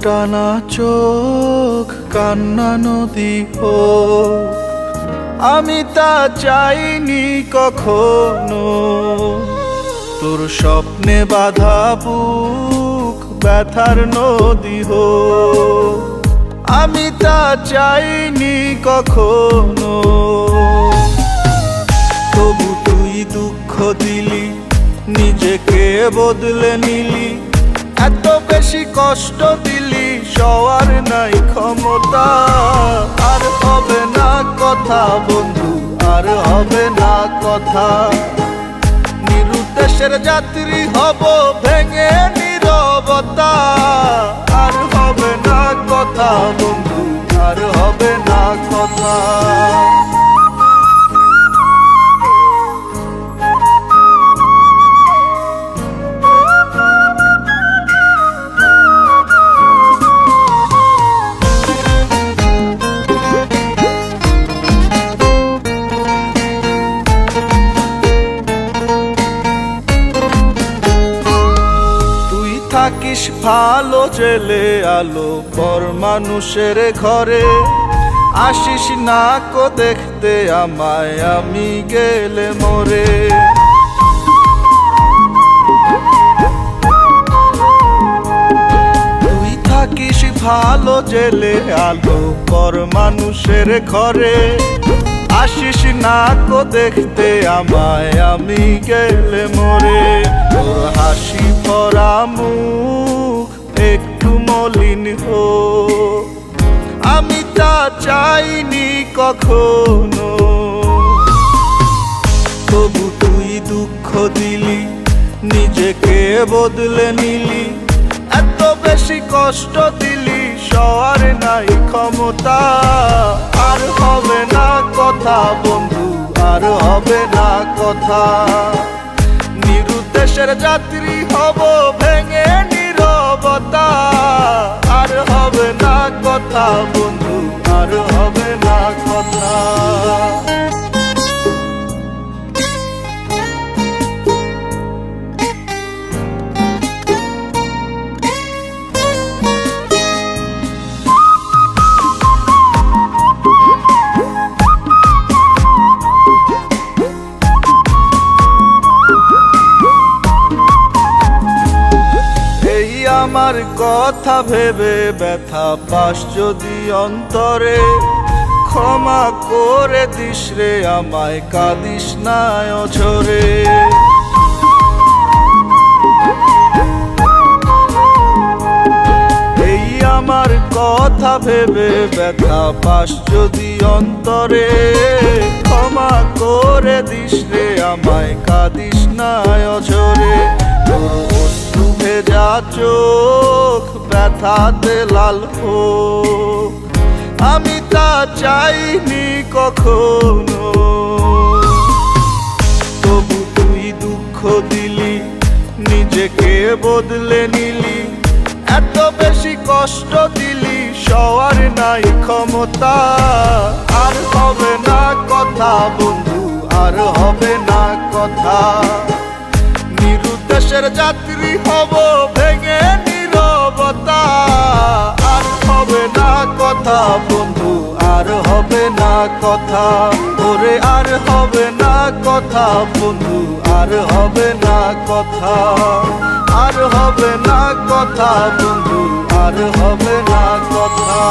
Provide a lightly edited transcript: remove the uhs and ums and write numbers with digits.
টানা চোখ কান্না নদী হোক, আমি তা চাইনি কখনো। তোর স্বপ্নে বাধা বুক ব্যথার নদী হোক, আমি তা চাইনি কখনো। তবু তুই দুঃখ দিলি, নিজেকে বদলে নিলি, এত বেশি কষ্ট দিলি, সওয়ার নাই ক্ষমতা। আর হবে না কথা বন্ধু, আর হবে না কথা। নিরুদ্দেশের যাত্রী হব ভেঙে নীরবতা। আর হবে না কথা বন্ধু, আর হবে না কথা। থাকিস ভালো জেলে আলো পর মানুষের ঘরে, আসিস না কো দেখতে আমায় আমি গেলে মরে। তুই থাকিস ভালো জেলে আলো পর মানুষের ঘরে, আসিস না কো দেখতে আমায় আমি গেলে মরে। তোর হাসি ভরা মুখ একটু মলিন হোক, আমি তা চাইনি কখনো। তবু তুই দুঃখ দিলি, নিজেকে বদলে নিলি, এত বেশি কষ্ট দিলি, সওয়ার নাই ক্ষমতা। আর হবে না কথা বন্ধু, আর হবে না কথা। নিরুদ্দেশের যাত্রী হব ভেঙে নীরবতা। আর হবে না কথা বন্ধু, আর হবে না কথা। আমার কথা ভেবে ব্যথা পাস যদি অন্তরে, ক্ষমা করে দিস রে আমায়, কাঁদিস না অঝরে। এই আমার কথা ভেবে ব্যথা পাস যদি অন্তরে, ক্ষমা করে দিস রে আমায়, কাঁদিস না অঝরে। অশ্রু ভেজা চোখ ব্যথাতে লাল হোক, আমি তা চাইনি কখনো। তবু তুই দুঃখ দিলি, নিজেকে বদলে নিলি, এত বেশি কষ্ট দিলি, সওয়ার নাই ক্ষমতা। আর হবে না কথা বন্ধু, আর হবে না কথা। নিরুদ্দেশের যাত্রী হব ভেঙে নীরবতা। আর হবে না কথা বন্ধু, আর হবে না কথা। ওরে আর হবে না কথা বন্ধু, আর হবে না কথা। আর হবে না কথা বন্ধু, আর হবে না কথা।